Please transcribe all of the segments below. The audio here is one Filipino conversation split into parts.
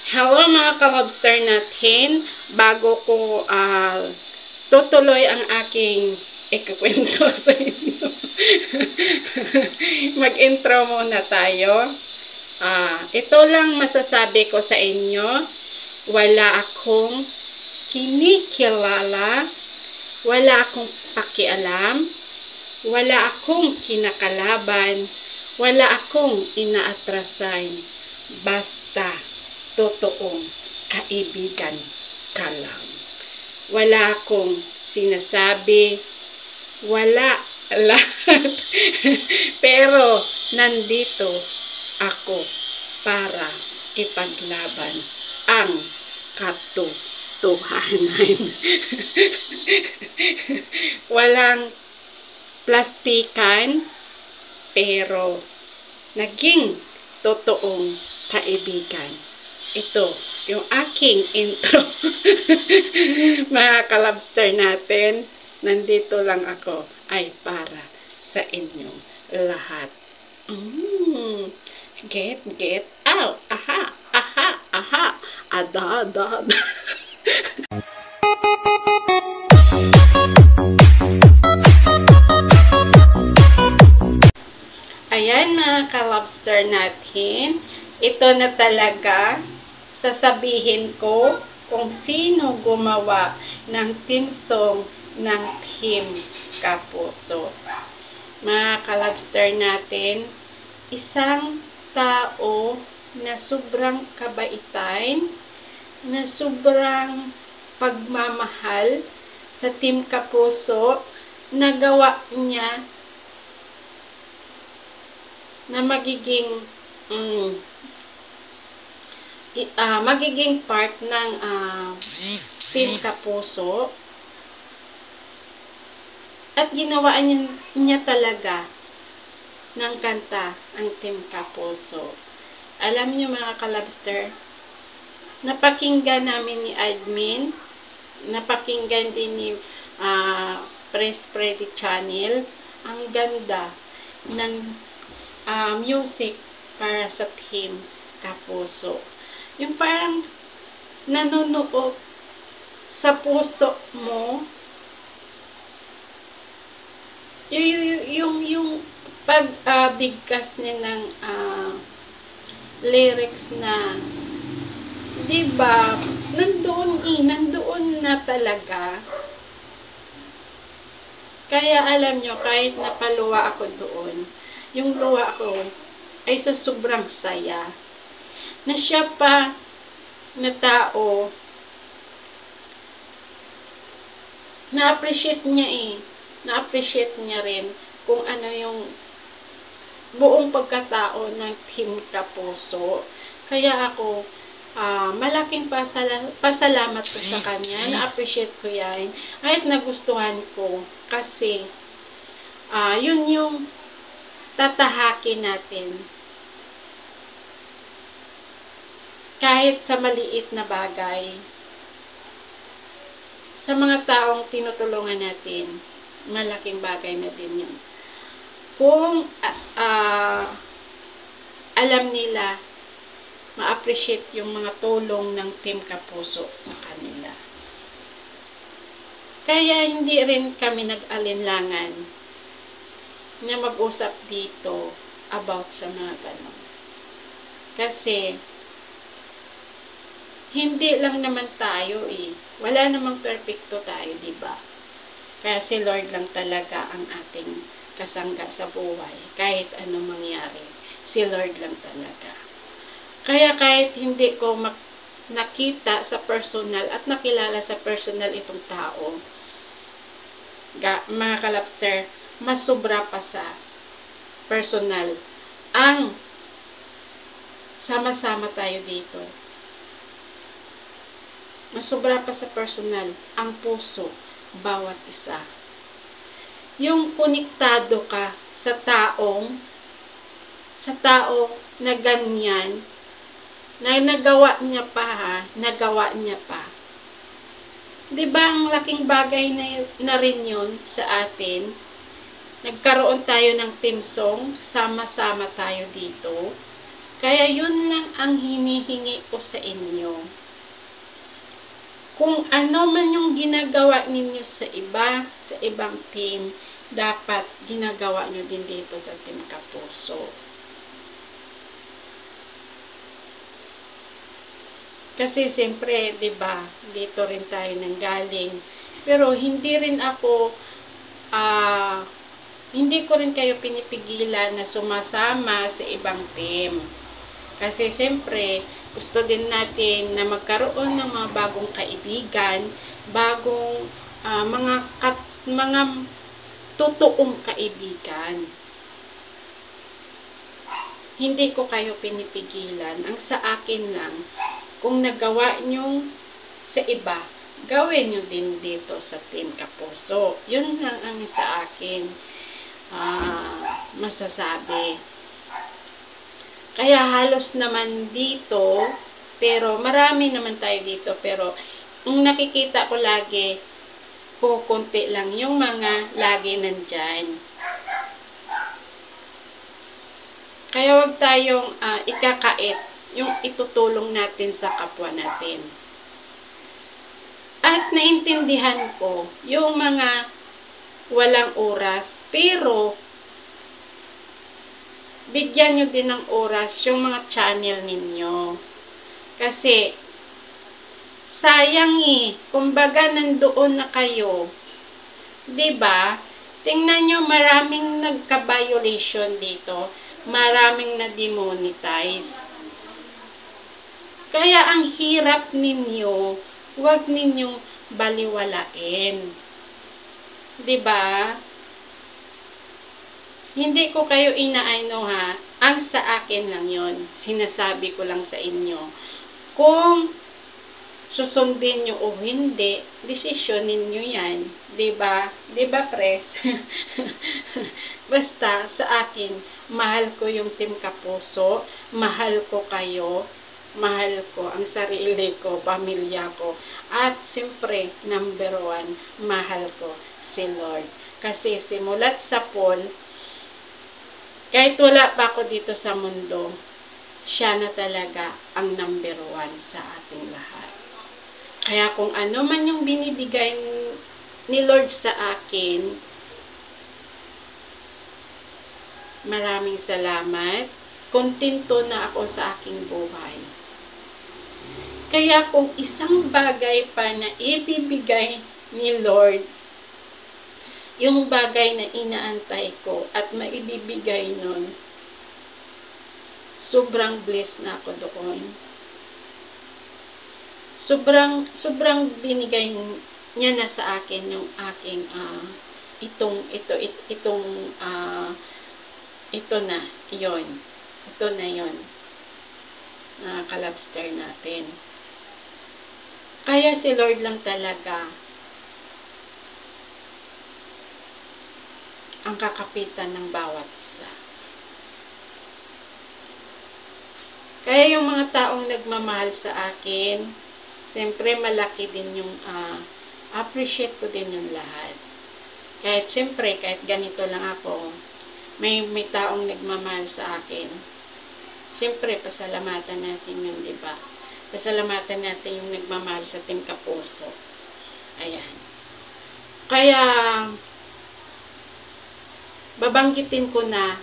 Hello mga ka-lobster natin. Bago ko tutuloy ang aking ikukwento sa inyo. Mag-intro muna tayo. Ito lang masasabi ko sa inyo. Wala akong kinikilala. Wala akong pakialam. Wala akong kinakalaban. Wala akong inaatrasan. Basta totoong kaibigan ka lang. Wala akong sinasabi, wala lahat. Pero nandito ako para ipaglaban ang katotohanan. Walang plastikan, pero naging totoong kaibigan. Ito, yung aking intro. Mga ka-lobster natin, nandito lang ako ay para sa inyong lahat. Get out. Aha, aha, aha. Ada. Ayan mga ka-lobster natin, ito na talaga sasabihin ko kung sino gumawa ng theme song ng Team Kapuso. Mga ka-lobster natin, isang tao na sobrang kabaitan, na sobrang pagmamahal sa Team Kapuso, nagawa niya na magiging part ng Team Kapuso, at ginawa niya talaga ng kanta ang Team Kapuso. Alam niyo mga ka-lobster, napakinggan namin ni admin, napakinggan din ni Press Freddy Channel, ang ganda ng music para sa Team Kapuso. Yung parang nanonood sa puso mo, yung pagbigkas niya ng lyrics na, diba, nandoon na talaga. Kaya alam nyo, kahit napaluwa ako doon, yung luwa ko ay sa sobrang saya na siya pa na tao na-appreciate niya na-appreciate niya rin kung ano yung buong pagkatao ng Team Kapuso. Kaya ako malaking pasalamat ko sa kanya, na-appreciate ko yan at nagustuhan ko kasi yun yung tatahakin natin kahit sa maliit na bagay, sa mga taong tinutulungan natin, malaking bagay na din yun. Kung alam nila, ma-appreciate yung mga tulong ng Team Kapuso sa kanila. Kaya hindi rin kami nag-alinlangan na mag-usap dito about sa mga ganon. Kasi hindi lang naman tayo wala namang perfecto tayo, diba? Kaya si Lord lang talaga ang ating kasangga sa buhay. Kahit anong mangyari, si Lord lang talaga. Kaya kahit hindi ko nakita sa personal at nakilala sa personal itong tao, mga ka-lobster, mas sobra pa sa personal ang sama-sama tayo dito. Mas sobra pa sa personal ang puso bawat isa. Yung konektado ka sa tao na ganyan, na nagawa niya pa Diba ang laking bagay na rin yun sa atin? Nagkaroon tayo ng team song, sama-sama tayo dito. Kaya yun lang ang hinihingi ko sa inyo. Kung ano man yung ginagawa ninyo sa ibang team, dapat ginagawa nyo din dito sa Team Kapuso. Kasi siyempre, 'di ba, dito rin tayo nanggaling. Pero hindi rin ako hindi ko rin kayo pinipigilan na sumasama sa ibang team. Kasi siyempre, gusto din natin na magkaroon ng mga bagong kaibigan, bagong mga totoong kaibigan. Hindi ko kayo pinipigilan. Ang sa akin lang, kung nagawa nyo sa iba, gawin nyo din dito sa Team Kapuso. Yun lang ang sa akin masasabi. Kaya halos naman dito, pero marami naman tayo dito, pero ang nakikita ko lagi, kukunti lang yung mga lagi nandyan. Kaya wag tayong ikakait yung itutulong natin sa kapwa natin. At naintindihan ko yung mga walang oras, pero bigyan nyo din ng oras yung mga channel ninyo. Kasi sayang kumbaga nandoon na kayo. 'Di ba? Tingnan nyo, maraming nagka-violation dito. Maraming na-demonetize. Kaya ang hirap ninyo, huwag ninyong baliwalain. 'Di ba? Hindi ko kayo inaano ha. Ang sa akin lang yon. Sinasabi ko lang sa inyo. Kung susundin nyo o hindi, desisyon ninyo yan. 'Di ba? 'Di ba, pres? Basta sa akin, mahal ko yung Team Kapuso, mahal ko kayo, mahal ko ang sarili ko, pamilya ko, at siyempre, number 1, mahal ko si Lord. Kasi simulat sa Paul, kahit wala pa ako dito sa mundo, siya na talaga ang number 1 sa ating lahat. Kaya kung ano man yung binibigay ni Lord sa akin, maraming salamat. Kontento na ako sa aking buhay. Kaya kung isang bagay pa na ibibigay ni Lord, yung bagay na inaantay ko at maibibigay nun, sobrang blessed na ako doon. Sobrang binigay niya na sa akin yung aking ito na yon kalabster natin. Kaya si Lord lang talaga ang kakapitan ng bawat isa. Kaya yung mga taong nagmamahal sa akin, siyempre malaki din yung appreciate ko din yung lahat. Kahit siyempre, kahit ganito lang ako, may taong nagmamahal sa akin. Siyempre, pasalamatan natin yun, di ba? Pasalamatan natin yung nagmamahal sa Team Kapuso. Ayan. Kaya, babanggitin ko na,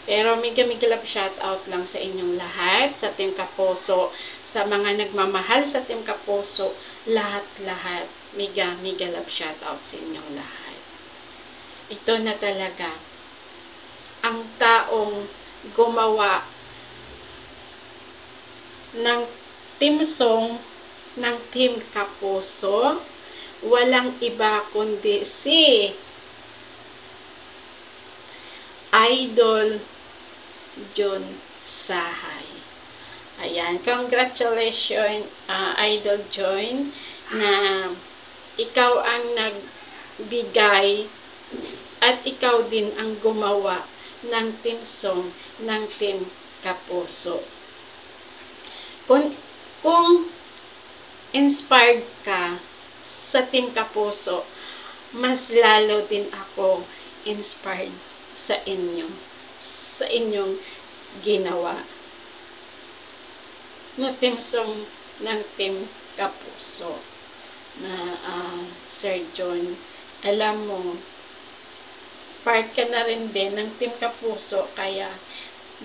pero mega love shout out lang sa inyong lahat, sa Team Kapuso, sa mga nagmamahal sa Team Kapuso, lahat, mega love shout out sa inyong lahat. Ito na talaga ang taong gumawa ng team song ng Team Kapuso, walang iba kundi si Idol John Sahay. Ayan, congratulations Idol John, na ikaw ang nagbigay at ikaw din ang gumawa ng team song ng Team Kapuso. Kung inspired ka sa Team Kapuso, mas lalo din ako inspired sa inyo. sa inyong ginawa. Na team song ng Team Kapuso na Sir John, alam mo, part ka na rin din ng Team Kapuso, kaya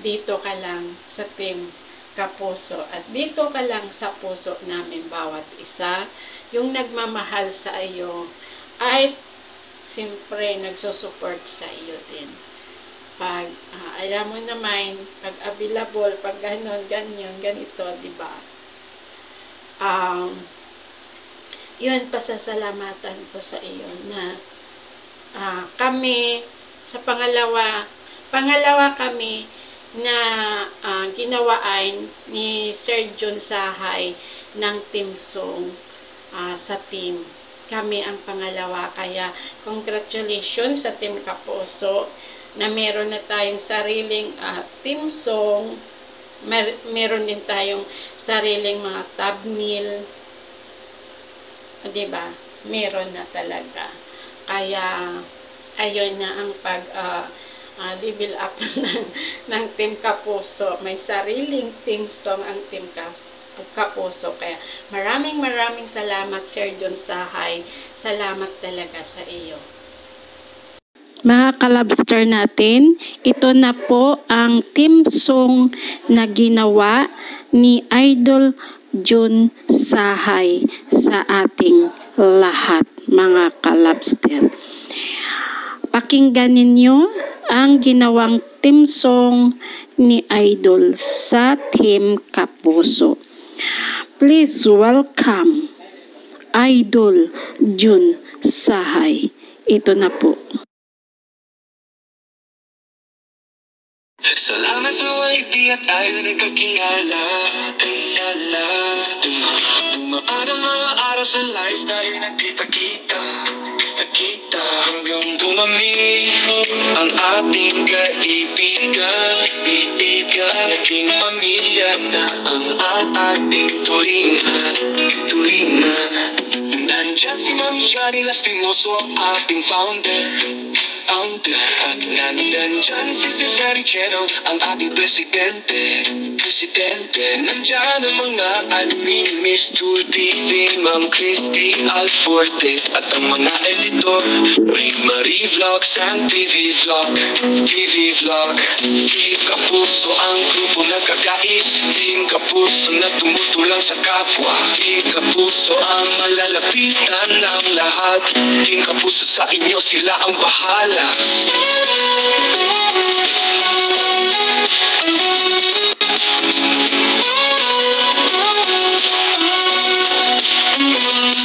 dito ka lang sa Team Kapuso at dito ka lang sa puso namin bawat isa. Yung nagmamahal sa iyo ay siyempre nagsusupport sa iyo din. Pag alam mo naman, pag available, pag ganon, ganyan, ganito, diba? Yun, pasasalamatan ko sa iyo na kami sa pangalawa kami na ginawaan ni Sir John Sahay ng Team Song sa team. Kami ang pangalawa, kaya congratulations sa Team Kapuso na meron na tayong sariling Team Song, meron din tayong sariling mga thumbnail, diba? Meron na talaga. Kaya ayun na ang level up ng Team Kapuso. May sariling Team Song ang Team Kapuso. Kaya maraming salamat, Sir John Sahay. Salamat talaga sa iyo. Mga kalabster natin, ito na po ang Team Song na ginawa ni Idol John Sahay sa ating lahat, mga kalabster. Pakinggan ninyo ang ginawang Team Song ni Idol sa Team Kapuso. Please welcome Idol John Sahay. Ito na po. Salamat sa waiti at tayo nagkakilala. Dumaan ang mga araw sa lives, tayo nagkita-kita. Hanggang dumami ang ating kaibigan. Naging pamilya na ang ating turingan. Nandyan si Ma'am Johnny Lastimoso, ang ating founder. At nandyan si Ferry Channel, ang ating presidente. Nandyan ang mga admin, Miss Tool TV, Ma'am Christy Alforte, at ang mga editor, Rain Marie Vlogs and TV Vlog. Team Kapuso ang grupo na kagais, Team Kapuso na tumutulang sa kapwa, Team Kapuso ang malalapitan ng lahat, Team Kapuso sa inyo, sila ang bahala.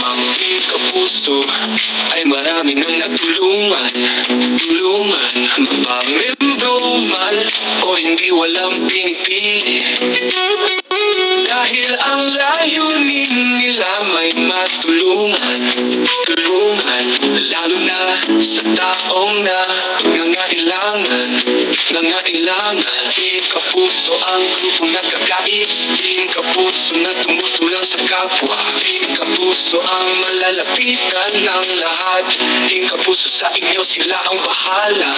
Ang Team Kapuso ay marami nang natulungan, mapamembro man o hindi, walang pinipili. Dahil ang layunin nila may matulungan, lalo na sa taong na nangailangan. Team Kapuso ang grupo na kagais, Team Kapuso na tumutulong sa kapwa, Team Kapuso ang malalapitan ng lahat, Team Kapuso sa inyo, sila ang bahala.